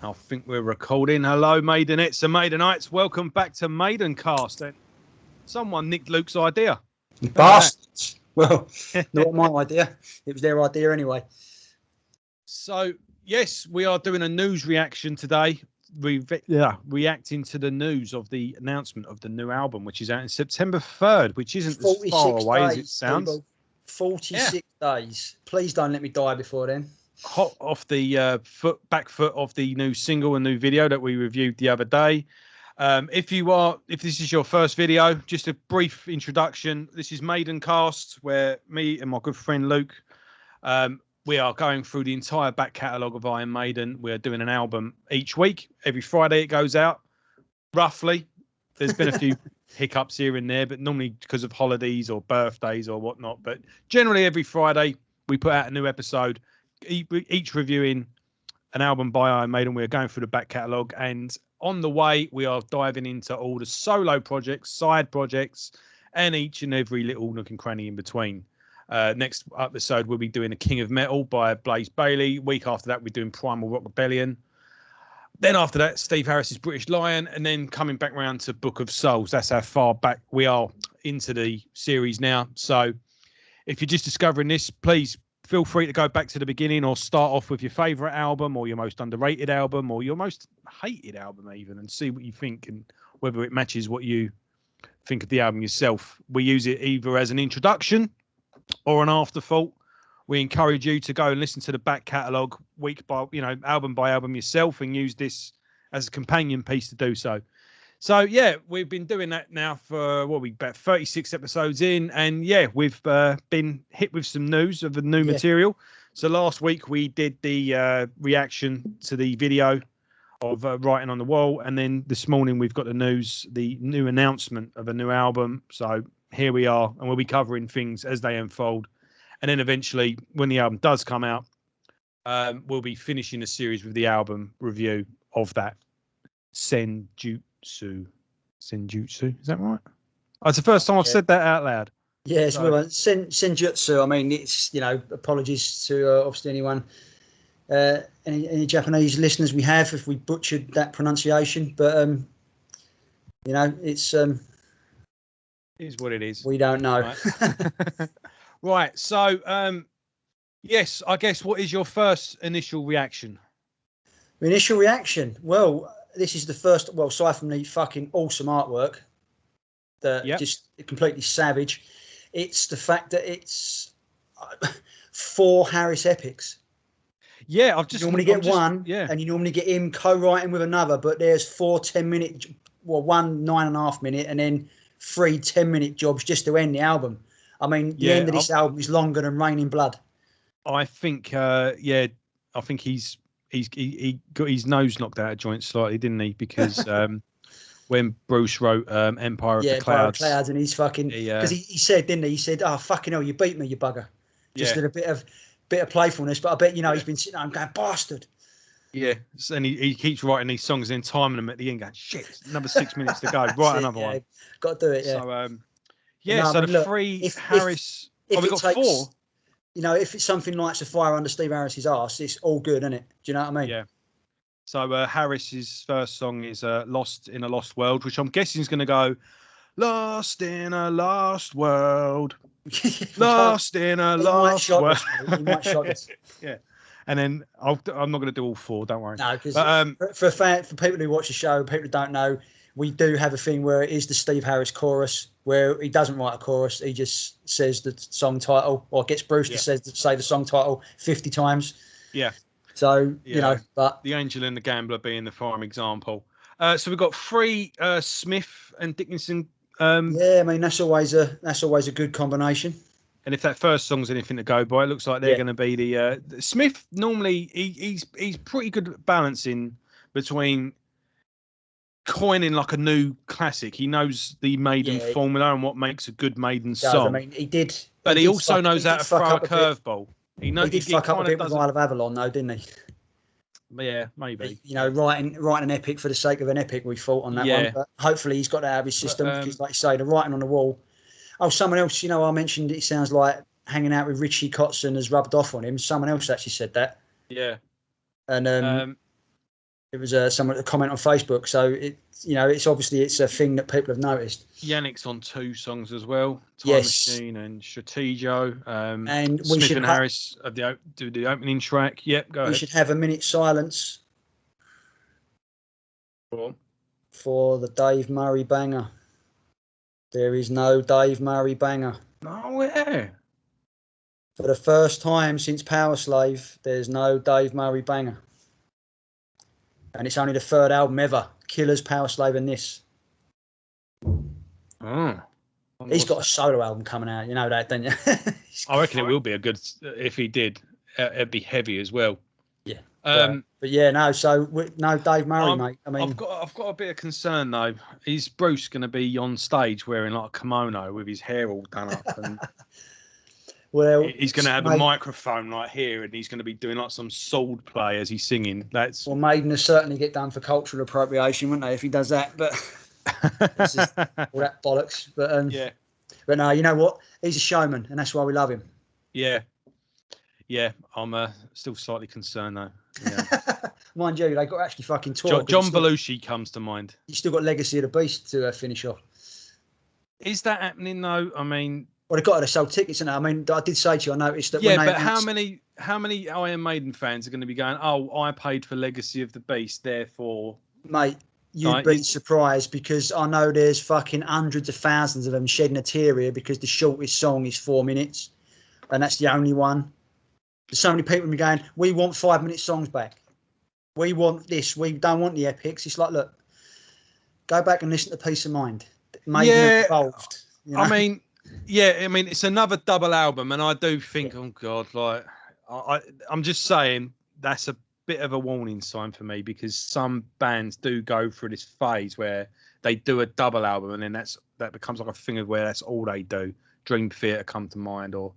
I think we're recording. Hello, Maidenettes and Maidenites. Welcome back to Maidencast. Someone nicked Luke's idea. Bastards. Well, not my idea. It was their idea anyway. So, yes, we are doing a news reaction today. Reacting to the news of the announcement of the new album, which is out in September 3rd, which isn't as far away as it sounds. People. 46 days. Please don't let me die before then. Hot off the back foot of the new single and new video that we reviewed the other day. If this is your first video, just a brief introduction. This is Maidencast, where me and my good friend Luke, we are going through the entire back catalogue of Iron Maiden. We're doing an album each week. Every Friday it goes out, roughly. There's been a few hiccups here and there, but normally because of holidays or birthdays or whatnot. But generally every Friday we put out a new episode, each reviewing an album by Iron Maiden. We're going through the back catalogue, and on the way we are diving into all the solo projects, side projects, and each and every little nook and cranny in between. Next episode we'll be doing The King of Metal by Blaze Bayley. Week after that we're doing Primal Rock Rebellion. Then after that, Steve Harris's British Lion, and then coming back round to Book of Souls. That's how far back we are into the series now. So if you're just discovering this, please feel free to go back to the beginning or start off with your favourite album or your most underrated album or your most hated album even, and see what you think and whether it matches what you think of the album yourself. We use it either as an introduction or an afterthought. We encourage you to go and listen to the back catalogue week by, album by album yourself, and use this as a companion piece to do so. So, yeah, we've been doing that now for, about 36 episodes in. And, yeah, we've been hit with some news of the new material. So last week we did the reaction to the video of Writing on the Wall. And then this morning we've got the news, the new announcement of a new album. So here we are, and we'll be covering things as they unfold. And then eventually, when the album does come out, we'll be finishing a series with the album review of that Senjutsu. Is that right? Oh, it's the first time I've said that out loud. Yes, so, well, Senjutsu. I mean, it's, apologies to obviously anyone, any Japanese listeners we have if we butchered that pronunciation. But, it's... it is what it is. We don't know. Right. Right, so, yes, I guess what is your first initial reaction? Initial reaction? Well, this is the first, aside from the fucking awesome artwork, just completely savage, it's the fact that it's 4 Harris epics. Yeah, you normally get one, and you normally get him co-writing with another, but there's 4 10-minute, one 9.5 minute, and then 3 10-minute jobs just to end the album. I mean, the end of this album is longer than Rain in Blood. I think, I think he got his nose knocked out of joint slightly, didn't he? Because when Bruce wrote Empire of the Clouds, and he's fucking, because he said, didn't he? He said, "Oh fucking hell, you beat me, you bugger." Just did a bit of playfulness, but I bet he's been sitting there and going, "Bastard." Yeah, and he keeps writing these songs and then timing them at the end, going, "Shit, another 6 minutes to go. Write another one." Got to do it. Yeah. So, the 3 Harris. We got 4. If it's something like Sapphire under Steve Harris's arse, it's all good, isn't it? Do you know what I mean? Yeah. So Harris's first song is "Lost in a Lost World," which I'm guessing is going to go, "Lost in a lost world, lost in a lost world." He might shock us. Yeah. And then I'm not going to do all 4. Don't worry. No, because for people who watch the show, people who don't know, we do have a thing where it is the Steve Harris chorus, where he doesn't write a chorus. He just says the song title, or gets Bruce to say the song title 50 times. Yeah. So, but The Angel and the Gambler being the prime example. So we've got 3 Smith and Dickinson. I mean, that's always a good combination. And if that first song's anything to go by, it looks like they're going to be the Smith. Normally, he's pretty good at balancing between coining like a new classic. He knows the Maiden formula and what makes a good Maiden song. I mean, he did, but he also knows how to throw a curveball. He did fuck up a bit with Isle of Avalon, though, didn't he? Yeah, maybe. Writing an epic for the sake of an epic. We thought on that one, but hopefully he's got that out of his system. Because, like you say, the writing on the wall. Oh, someone else, I mentioned it sounds like hanging out with Richie Kotzen has rubbed off on him. Someone else actually said that. Yeah. And It was someone to comment on Facebook. So it's obviously it's a thing that people have noticed. Yannick's on 2 songs as well. Time Yes. Machine and Strategio. And Smith and Harris do the opening track. Yep, go ahead. We should have a minute silence for the Dave Murray banger. There is no Dave Murray banger. No, yeah. For the first time since Power Slave, there's no Dave Murray banger. And it's only the 3rd album ever. Killers, Power Slave, and this. Oh. He's got a solo album coming out. You know that, don't you? I reckon it will be a good... If he did, it'd be heavy as well. Yeah. But yeah, no. So no Dave Murray, mate. I mean, I've got a bit of concern though. Is Bruce going to be on stage wearing like a kimono with his hair all done up? And well, he's going to have a microphone right here, and he's going to be doing like some sword play as he's singing. Well, Maiden will certainly get done for cultural appropriation, wouldn't they, if he does that? But it's just all that bollocks. But yeah. But no, you know what? He's a showman, and that's why we love him. Yeah. Yeah, I'm still slightly concerned though. Yeah. Mind you, they got actually fucking tour. John Belushi comes to mind. You still got Legacy of the Beast to finish off. Is that happening though? I mean, well, they got to sell tickets, and I mean, I did say to you, I noticed that. Yeah, but how many Iron Maiden fans are going to be going? Oh, I paid for Legacy of the Beast, therefore, mate. You'd be surprised, because I know there's fucking hundreds of thousands of them shedding a tear here because the shortest song is 4 minutes, and that's the only one. There's so many people going, we want 5-minute songs back. We want this. We don't want the epics. It's like, look, go back and listen to Peace of Mind. Maiden evolved. You know? I mean, it's another double album, and I do think, oh God, like I'm just saying that's a bit of a warning sign for me, because some bands do go through this phase where they do a double album, and then that becomes like a thing of where that's all they do. Dream Theater come to mind, or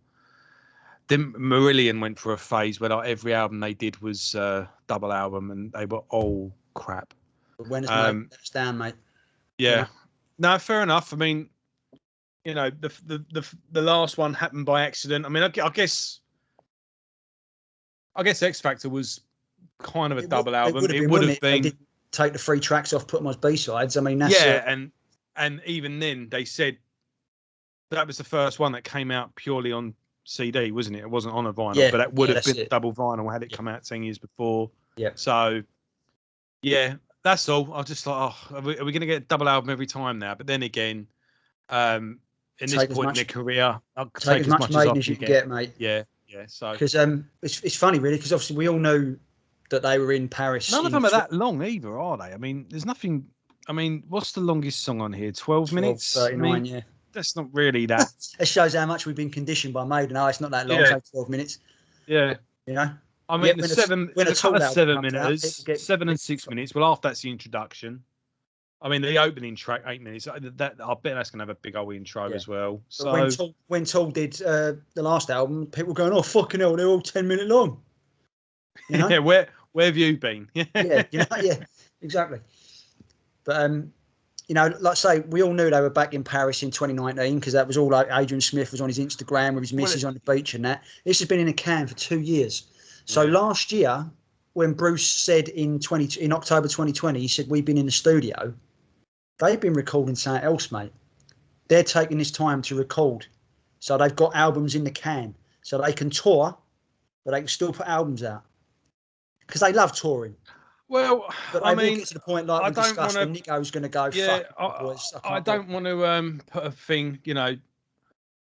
then Marillion went through a phase where like every album they did was double album, and they were all crap. But when it's down, mate. Yeah. No, fair enough. I mean, the last one happened by accident. I mean, I guess X Factor was kind of a double album. It would have been. They did take the 3 tracks off, put them as B-sides. I mean, that's and even then they said that was the first one that came out purely on CD, wasn't it? It wasn't on a vinyl, but that would have been a double vinyl had it come out 10 years before. Yeah. So, yeah, that's all. I was just like, are we going to get a double album every time now? But then again, in this point in their career, I'll take as much as you can get, mate. Yeah. So because it's funny, really, because obviously we all know that they were in Paris. None of them are that long either, are they? I mean, there's nothing. I mean, what's the longest song on here? 12 minutes. 39, yeah. That's not really that. It shows how much we've been conditioned by Maiden. No, it's not that long. Yeah. So 12 minutes. Yeah. You know. I mean, there's a couple of 7 minutes, 7 and 6 minutes. Well, after that's the introduction. I mean, the opening track, 8 minutes. I bet that's going to have a big old intro as well. So when Tool did the last album, people were going, "Oh fucking hell, they're all 10-minute long." You know? Yeah, where have you been? Yeah, exactly. But like I say, we all knew they were back in Paris in 2019, because that was all like Adrian Smith was on his Instagram with his missus on the beach and that. This has been in a can for 2 years. So last year, when Bruce said in October 2020, he said, we've been in the studio. They've been recording something else, mate. They're taking this time to record. So they've got albums in the can. So they can tour, but they can still put albums out. Because they love touring. Well, but I mean, get to the point like we discussed when Nico's going to go. Yeah, I don't want to put a thing.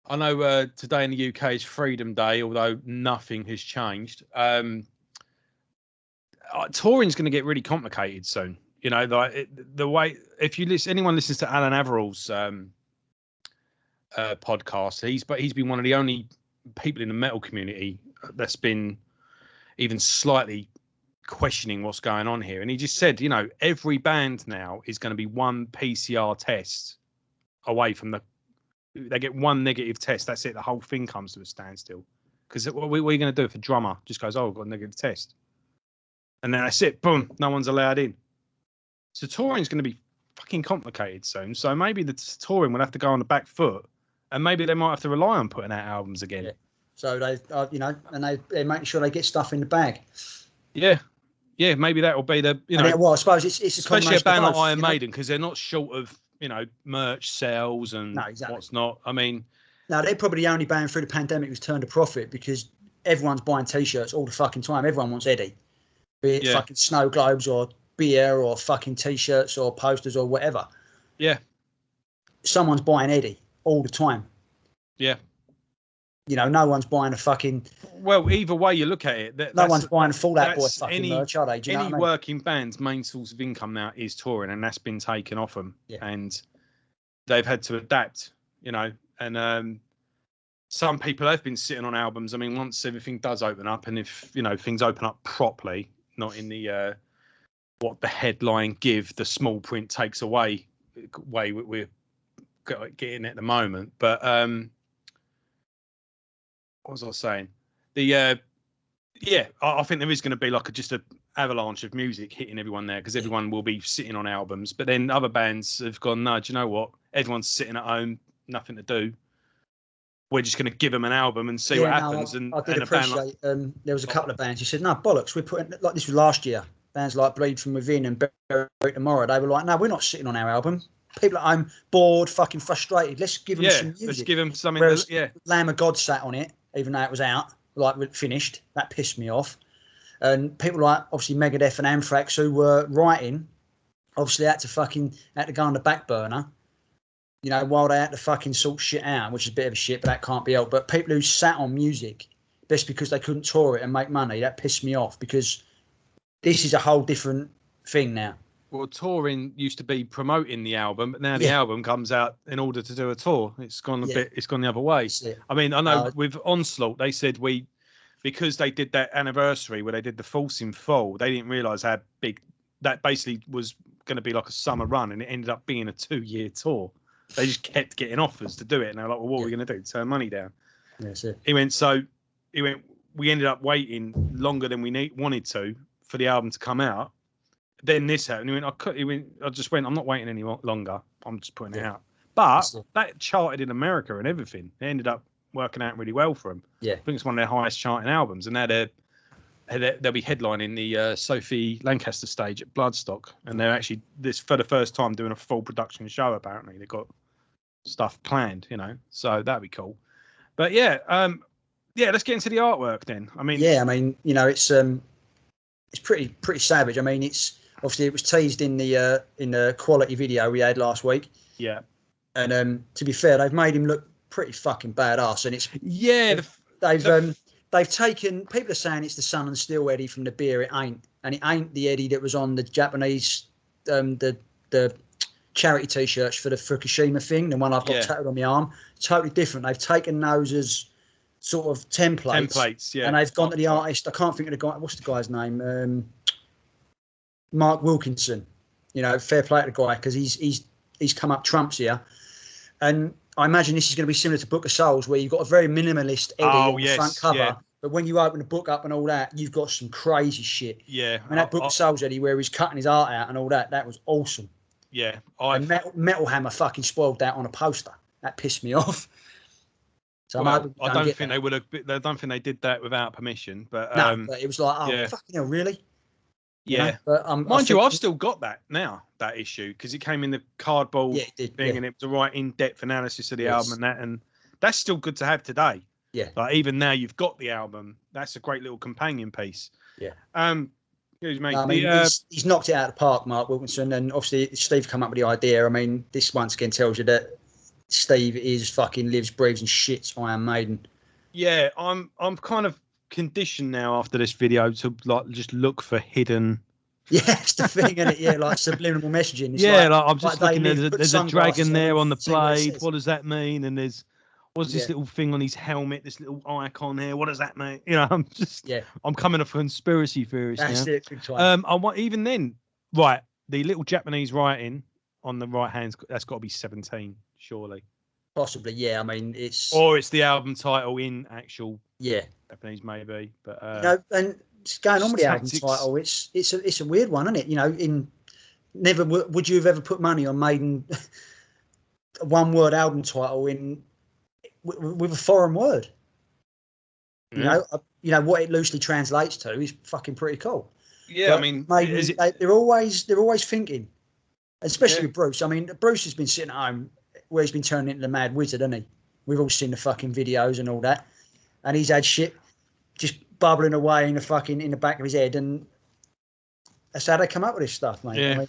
I know today in the UK is Freedom Day, although nothing has changed. Touring's going to get really complicated soon. Like the way anyone listens to Alan Averill's podcast, he's been one of the only people in the metal community that's been even slightly questioning what's going on here, and he just said, every band now is going to be one PCR test away from they get one negative test, that's it, the whole thing comes to a standstill. Because what are we going to do if a drummer just goes, I've got a negative test, and then that's it, boom, no one's allowed in? So touring's going to be fucking complicated soon. So maybe the touring will have to go on the back foot, and maybe they might have to rely on putting out albums again. So they and they're making sure they get stuff in the bag. Yeah, Yeah, maybe that will be the well, I suppose it's especially a band like both, Iron Maiden, because they're not short of merch sales and what's not. I mean, no, they're probably the only band through the pandemic who's turned a profit, because everyone's buying T-shirts all the fucking time. Everyone wants Eddie, be it fucking snow globes or beer or fucking T-shirts or posters or whatever. Yeah, someone's buying Eddie all the time. Yeah. No one's buying a fucking. Well, either way you look at it, no one's buying Fall Out Boy fucking merch, are they? Do you know what I mean? Working band's main source of income now is touring, and that's been taken off them, and they've had to adapt. And some people have been sitting on albums. I mean, once everything does open up, and if things open up properly, not in the what the headline give, the small print takes away way we're getting at the moment, but what was I saying? I think there is going to be like just a avalanche of music hitting everyone there, because everyone will be sitting on albums. But then other bands have gone, no, do you know what? Everyone's sitting at home, nothing to do. We're just going to give them an album and see what happens. I did appreciate. There was a couple of bands who said, no, bollocks. We're putting, like, this was last year. Bands like Bleed From Within and Bury Tomorrow. They were like, no, we're not sitting on our album. People at home bored, fucking frustrated. Let's give them some music. Let's give them something. Whereas Lamb of God sat on it, even though it was out, like finished. That pissed me off. And people like obviously Megadeth and Anthrax, who were writing, obviously had to go on the back burner, while they had to fucking sort shit out, which is a bit of a shit, but that can't be helped. But people who sat on music just because they couldn't tour it and make money, that pissed me off, because this is a whole different thing now. Well, touring used to be promoting the album, but now the album comes out in order to do a tour. It's gone it's gone the other way. I mean, I know with Onslaught, they said because they did that anniversary where they did the False in Full, they didn't realise how big that basically was going to be, like a summer run, and it ended up being a 2-year tour. They just kept getting offers to do it, and they were like, well, what are we going to do? Turn money down? That's it. He went, we ended up waiting longer than we wanted to for the album to come out. Then this happened. I just went, I'm not waiting any longer. I'm just putting it out. But that charted in America and everything. It ended up working out really well for them. Yeah. I think it's one of their highest charting albums. And now they'll be headlining the Sophie Lancaster stage at Bloodstock. And they're actually, for the first time, doing a full production show, apparently. They've got stuff planned, So that'd be cool. But let's get into the artwork then. I mean... Yeah, I mean, it's pretty savage. I mean, obviously it was teased in the quality video we had last week. Yeah. And to be fair, they've made him look pretty fucking badass. And it's they've taken, people are saying it's the Sun and Steel Eddie from the beer. It ain't, and it ain't the Eddie that was on the Japanese the charity T-shirts for the Fukushima thing. The one I've got tattooed on my arm. Totally different. They've taken those as sort of templates, yeah. And they've gone to the artist. I can't think of the guy. What's the guy's name? Mark Wilkinson. Fair play to the guy, because he's come up trumps here. And I imagine this is going to be similar to Book of Souls, where you've got a very minimalist Eddie on the front cover. Yeah. But when you open the book up and all that, you've got some crazy shit. Yeah. And that Book of Souls Eddie, where he's cutting his art out and all that, that was awesome. Yeah. And Metal Hammer fucking spoiled that on a poster. That pissed me off. So I don't think they would have. I don't think they did that without permission. But but it was like, fucking hell, really? Yeah. But, mind you, I've still got that now, that issue, because it came in the cardboard thing, and it was a right in-depth analysis of the album, and that's still good to have today. Yeah. Like, even now you've got the album, that's a great little companion piece. Yeah. Excuse me. I mean, he's knocked it out of the park, Mark Wilkinson, and obviously Steve come up with the idea. I mean, this once again tells you that Steve is fucking lives, breathes, and shits Iron Maiden. Yeah, I'm kind of conditioned now after this video to like just look for hidden. Yeah, it's the thing, isn't it? Yeah, like subliminal messaging. It's like I'm just looking. There's a dragon there on the blade. What does that mean? And what's this little thing on his helmet? This little icon here. What does that mean? I'm coming off a conspiracy theorist That's now. It, big time. I want even then. Right, the little Japanese writing on the right hand. That's got to be 17, surely. Possibly, yeah. I mean, it's the album title in actual Japanese, maybe. But and going on with the album title, it's a weird one, isn't it? Never would you have ever put money on Maiden a one-word album title with a foreign word? Yeah. What it loosely translates to is fucking pretty cool. Yeah, I mean, they're always thinking, especially with Bruce. I mean, Bruce has been sitting at home where he's been turning into the mad wizard, hasn't he? We've all seen the fucking videos and all that, and he's had shit just bubbling away in the back of his head, and that's how they come up with this stuff, mate. Yeah. I mean,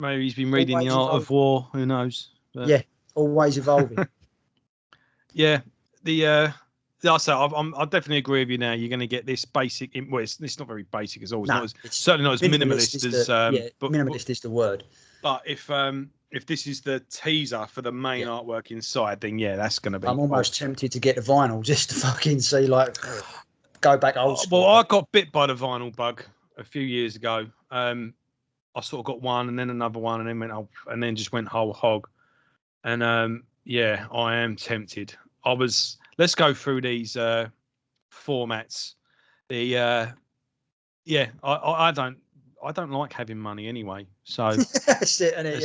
maybe he's been reading The Art of War. Who knows? But... yeah, always evolving. Yeah, I definitely agree with you. Now you're going to get this basic. Well, it's not very basic as always. Certainly not as minimalist as. Minimalist is the word. But if this is the teaser for the main artwork inside, then that's going to be. I'm almost tempted to get the vinyl just to fucking see, like, go back old school. Well, I got bit by the vinyl bug a few years ago. I sort of got one and then another one and then went just went whole hog. And I am tempted. Let's go through these formats. I don't like having money anyway. So that's it, and you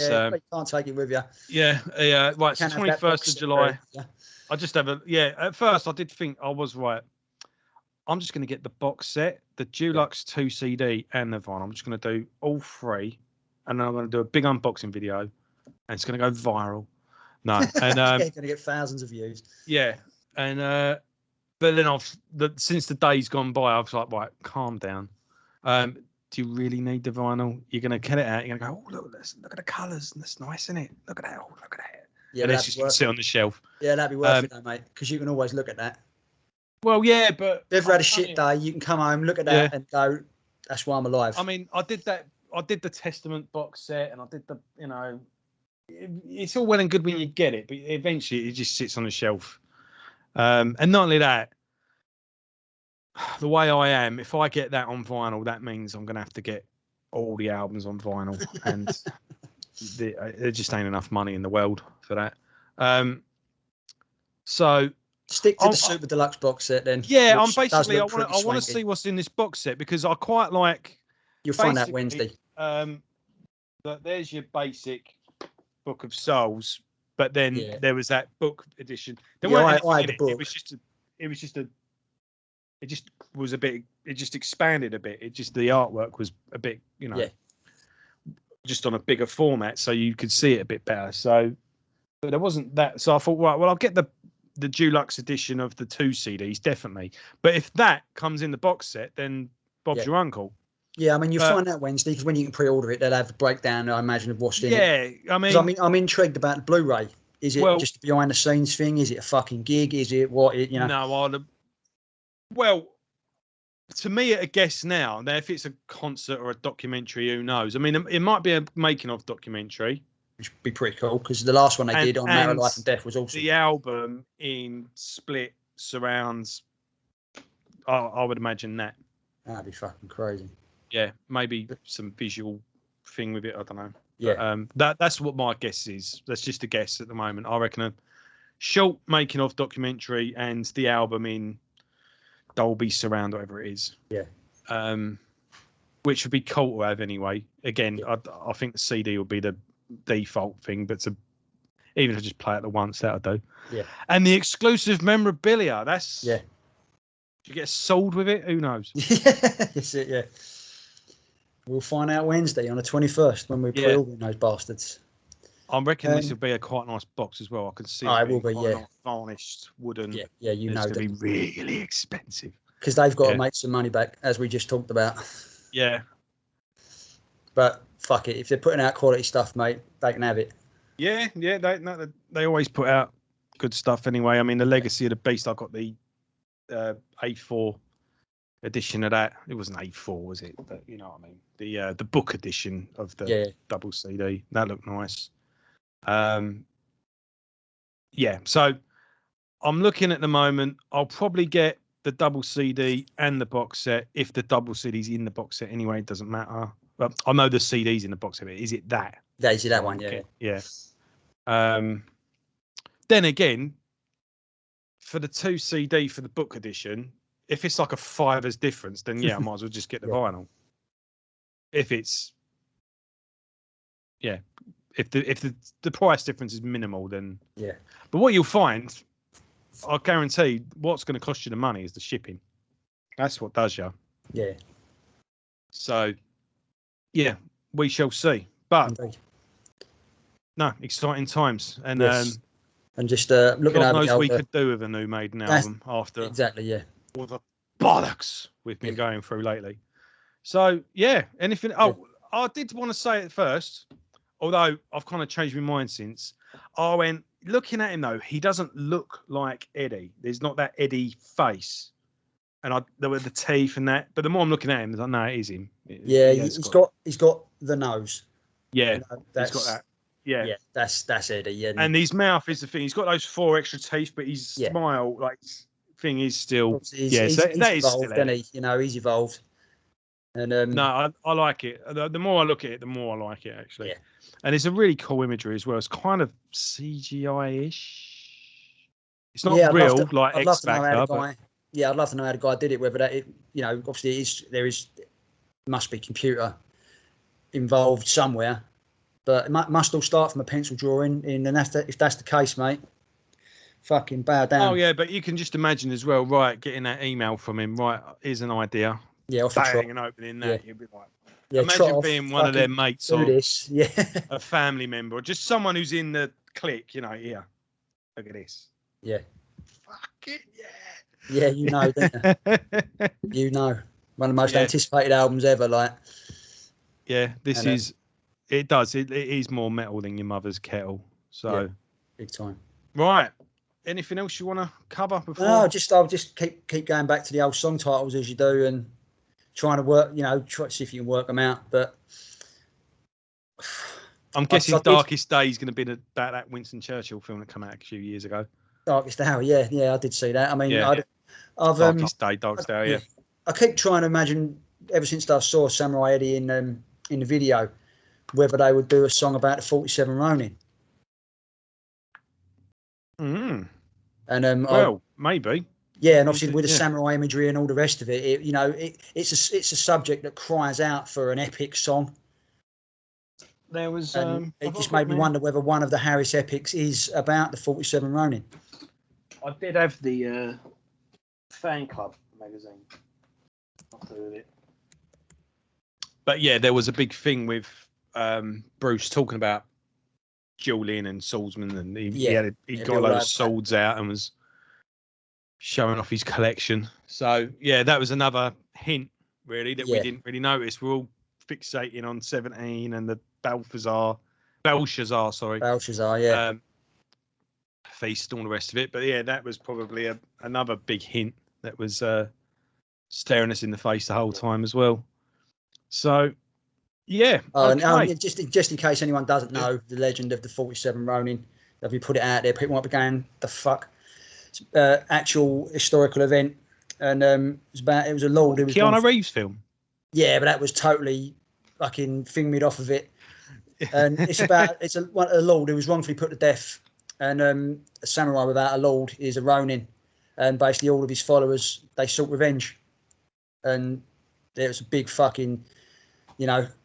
can't take it with you. Yeah. Right. It's 21st of July. I just have at first I did think I was right. I'm just going to get the box set, the Dulux 2 CD, and the vinyl. I'm just going to do all three, and then I'm going to do a big unboxing video, and it's going to go viral. No, and going to get thousands of views. Yeah, and but then since the day's gone by, I was like, right, calm down. Do you really need the vinyl? You're going to get it out. You're going to go, oh, look at the colours. That's nice, isn't it? Look at that. Oh, look at that. Yeah, and it's just going to sit on the shelf. Yeah, that'd be worth it, though, mate, because you can always look at that. Well, yeah, but if you've ever had a shit day, you can come home, look at that, and go, "That's why I'm alive." I mean, I did that. I did the Testament box set, and I did the, it's all well and good when you get it, but eventually it just sits on the shelf. And not only that, the way I am, if I get that on vinyl, that means I'm going to have to get all the albums on vinyl, and there just ain't enough money in the world for that. So. Stick to the Super Deluxe box set then. Yeah, I'm basically I want to see what's in this box set because I quite like. You'll find out Wednesday. But there's your basic Book of Souls, but then there was that book edition. I had the book. It was a bit. It just expanded a bit. The artwork was a bit, just on a bigger format, so you could see it a bit better. So, but there wasn't that. So I thought, right, well, I'll get the Dulux edition of the 2 CDs, definitely. But if that comes in the box set, then Bob's your uncle. Yeah, I mean, you'll find out Wednesday, because when you can pre-order it, they'll have a breakdown, I imagine, of what's in it. Yeah, I mean, I'm intrigued about the Blu-ray. Is it just a behind-the-scenes thing? Is it a fucking gig? Is it what? No, well, to me, I guess now, if it's a concert or a documentary, who knows? I mean, it might be a making-of documentary. Which would be pretty cool, because the last one they did on Matter of Life and Death was awesome. The album in split surrounds, I would imagine that. That'd be fucking crazy. Yeah, maybe some visual thing with it. I don't know. Yeah. But, that's what my guess is. That's just a guess at the moment. I reckon a short making of documentary and the album in Dolby Surround, whatever it is. Yeah. Which would be cool to have anyway. Again, I think the CD would be the default thing, but even if I just play it the once, that'll do. Yeah. And the exclusive memorabilia, that's do you get sold with it? Who knows? That's it. Yeah. We'll find out Wednesday on the 21st when we pre-order those bastards. I reckon this will be a quite nice box as well. I can see it will be, nice varnished wooden. Yeah, it's going to be really expensive because they've got to make some money back, as we just talked about. Yeah. But fuck it, if they're putting out quality stuff, mate, they can have it. Yeah, they always put out good stuff anyway. I mean, the Legacy of the Beast, I got the A4 edition of that. It wasn't A4, was it? But you know what I mean. The book edition of the double CD. That looked nice. So I'm looking at the moment. I'll probably get the double CD and the box set. If the double CD's in the box set anyway, it doesn't matter. Well, I know the CD's in the box set. Is it that? Yeah, is it that one? Yeah. Then again, for the 2 CD for the book edition, if it's like a $5 difference, then I might as well just get the vinyl. If it's if the price difference is minimal, then But what you'll find, I guarantee, what's going to cost you the money is the shipping. That's what does you. Yeah. So yeah, we shall see. But Indeed. no, exciting times, and Yes. And just looking God over knows the we could do with a new Maiden album after exactly, yeah, all the bollocks we've been going through lately. So yeah, anything? Oh, I did want to say it first, although I've kind of changed my mind since. I went looking at him though. He doesn't look like Eddie. There's not that Eddie face, and there were the teeth and that. But the more I'm looking at him, I know it is him. He's got the nose. Yeah, you know, he's got that. Yeah, that's Eddie. Yeah, and his mouth is the thing. He's got those 4 extra teeth, but his smile, like thing, is still. He's evolved, still Eddie. He? You know, he's evolved. And no, I like it. The more I look at it, the more I like it actually. Yeah. And it's a really cool imagery as well. It's kind of CGI-ish. It's not real, like X Factor. But... Yeah, I'd love to know how the guy did it. Whether that, obviously must be computer involved somewhere, but it must all start from a pencil drawing. And if that's the case, mate, fucking bow down. Oh yeah, but you can just imagine as well, right? Getting that email from him, right? Here's an idea. Yeah, off bang, and opening that, you'd be like, imagine Trot being one of their mates or a family member or just someone who's in the clique, here. Look at this. Yeah. Fuck it, yeah. Yeah, don't you? One of the most anticipated albums ever, like. Yeah, this is. It does. It is more metal than your mother's kettle. So. Big time. Right. Anything else you want to cover before? No, I'll just keep going back to the old song titles as you do and trying to work, try to see if you can work them out. But I'm guessing Darkest Day is going to be about that Winston Churchill film that came out a few years ago. Darkest Hour, yeah, I did see that. I mean, Darkest Hour, yeah. I keep trying to imagine ever since I saw Samurai Eddie in the video, whether they would do a song about the 47 Ronin. Mm. And maybe. Yeah, and obviously with the samurai imagery and all the rest of it, it's a subject that cries out for an epic song. There was. It just made me wonder whether one of the Harris epics is about the 47 Ronin. I did have the fan club magazine. But yeah, there was a big thing with Bruce talking about dueling and swordsman, and he got a load of swords out and was showing off his collection. So yeah, that was another hint really that we didn't really notice. We're all fixating on 17 and the Belshazzar, feast and all the rest of it. But yeah, that was probably another big hint that was staring us in the face the whole time as well. So yeah. And just in case anyone doesn't know the legend of the 47 Ronin, if we put it out there, people might be going, the fuck? Actual historical event, and it was a lord who was Keanu Reeves film. Yeah, but that was totally fucking thing off of it. And it's a lord who was wrongfully put to death, and a samurai without a lord is a Ronin, and basically all of his followers, they sought revenge, and there was a big fucking,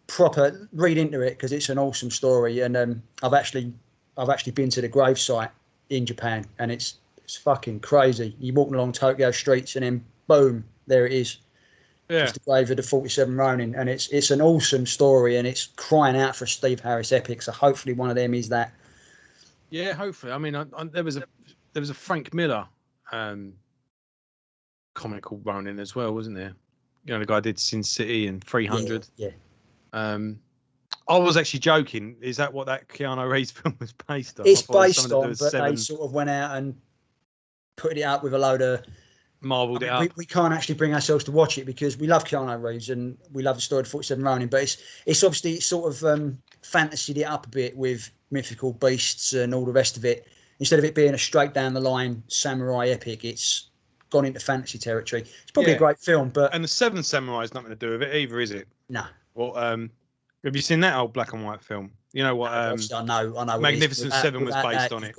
proper read into it because it's an awesome story, and I've actually been to the gravesite in Japan, and it's fucking crazy. You're walking along Tokyo streets and then boom, there it is. Yeah. It's the grave of the 47 Ronin, and it's an awesome story, and it's crying out for a Steve Harris epic. So hopefully one of them is that. Yeah, hopefully. I mean, there was a Frank Miller comic called Ronin as well, wasn't there? The guy did Sin City and 300. Yeah. I was actually joking. Is that what that Keanu Reeves film was based on? It's based on, but they sort of went out and put it up with a load of marveled it up. We can't actually bring ourselves to watch it because we love Keanu Reeves and we love the story of 47 Ronin, but it's obviously sort of fantasied it up a bit with mythical beasts and all the rest of it. Instead of it being a straight down the line samurai epic, it's gone into fantasy territory. It's probably a great film, but and the Seven Samurai is nothing to do with it either, is it? No. Well, have you seen that old black and white film? You know what? I know. Magnificent Seven was based on it.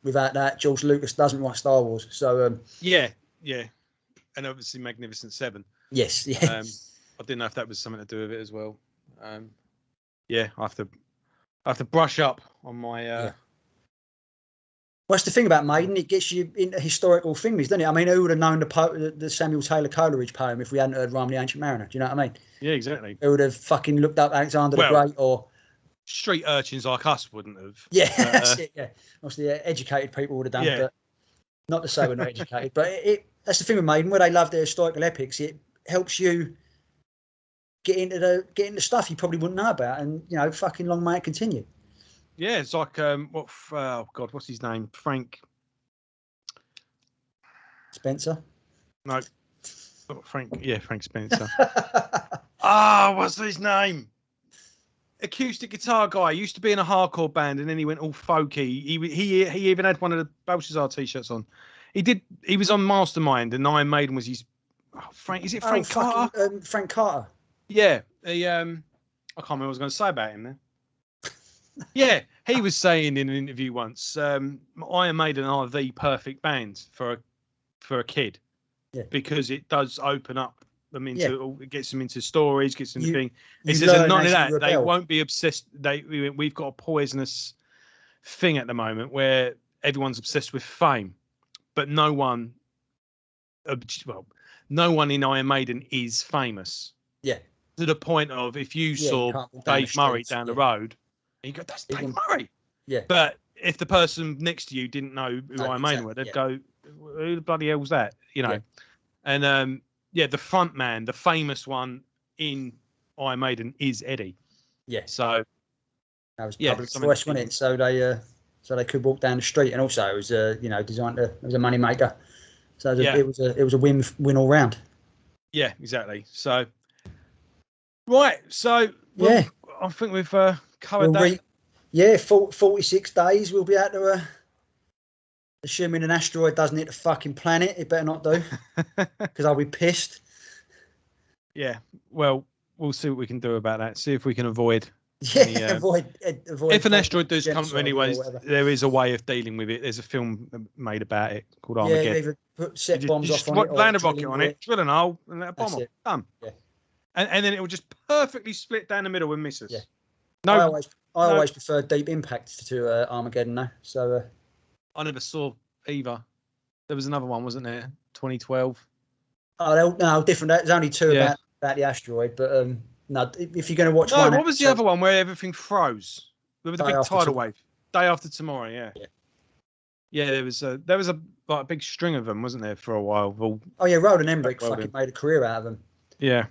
Without that, George Lucas doesn't write Star Wars. So yeah, and obviously Magnificent Seven. Yes, yeah. I didn't know if that was something to do with it as well. Yeah, I have to brush up on my What's the thing about Maiden? It gets you into historical things, doesn't it? I mean, who would have known the Samuel Taylor Coleridge poem if we hadn't heard Rhyme of the Ancient Mariner? Do you know what I mean? Yeah, exactly. Who would have fucking looked up Alexander the Great or... Street urchins like us wouldn't have. Yeah, that's it, yeah. Obviously, educated people would have done, but not to say we're not educated. But that's the thing with Maiden, where they love their historical epics. It helps you get into the stuff you probably wouldn't know about, and, you know, fucking long may it continue. Yeah, it's like what's his name? Frank Spencer? No. Frank Spencer. What's his name? Acoustic guitar guy. He used to be in a hardcore band and then he went all folky. He even had one of the Belshazzar t-shirts on. He was on Mastermind and Iron Maiden was his Frank Carter? Frank Carter. Yeah. I can't remember what I was going to say about him then. Yeah, he was saying in an interview once, Iron Maiden are the perfect band for a kid. Yeah. Because it does open up them into, it gets them into stories, gets them thing. It says, and not only that, they won't be obsessed. We've got a poisonous thing at the moment where everyone's obsessed with fame, but no one in Iron Maiden is famous. Yeah. To the point of if you saw Dave Murray down the road, and you go, that's Dave Murray. Yeah. But if the person next to you didn't know who Iron Maiden were, they'd go, who the bloody hell's that? You know. Yeah. And the front man, the famous one in Iron Maiden is Eddie. Yeah. So that was public choice, wasn't it? So they could walk down the street, and also it was designed to, it was a money maker. So it was a win all round. Yeah, exactly. So right, so I think we've covered that. 46 days we'll be able to. Assuming an asteroid doesn't hit the fucking planet, it better not do, because I'll be pissed. Yeah, well, we'll see what we can do about that. See if we can avoid. Avoid. If an asteroid does come, anyways, there is a way of dealing with it. There's a film made about it called Armageddon. Yeah, either set bombs off on it, land a rocket on it, drill a hole, and let a bomb off. Done. Yeah. And then it will just perfectly split down the middle and miss us. Yeah. I always prefer Deep Impact to Armageddon, though. So. I never saw either. There was another one, wasn't there? 2012. Oh no, different. There's only two about the asteroid, but no. If you're going to watch one, what was the other one where everything froze with the big tidal wave? Day After Tomorrow, yeah. Yeah, there was a big string of them, wasn't there, for a while? Roland Emmerich fucking made a career out of them. Yeah.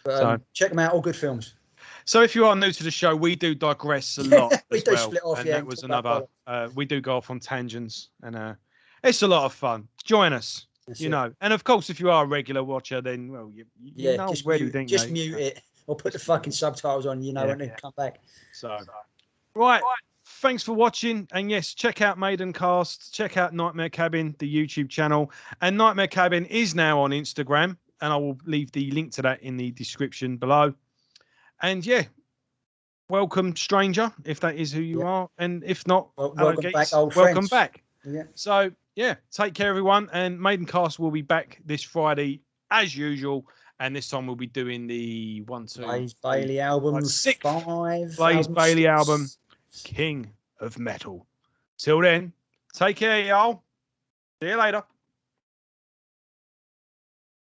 But, check them out. All good films. So if you are new to the show, we do digress a lot. We do split off, and that was another. We do go off on tangents, and it's a lot of fun. Join us, know. And of course, if you are a regular watcher, then you know already. Just mute it or put the fucking subtitles on. When they come back. So, right. Thanks for watching, and yes, check out Maiden Cast. Check out Nightmare Cabin, the YouTube channel, and Nightmare Cabin is now on Instagram, and I will leave the link to that in the description below. And welcome, stranger, if that is who you are. And if not, welcome back, old friends. Welcome back. Yeah. So, take care, everyone. And Maiden Cast will be back this Friday, as usual. And this time we'll be doing the Blaze Bayley album, Blaze Bayley album, King of Metal. Till then, take care, y'all. See you later.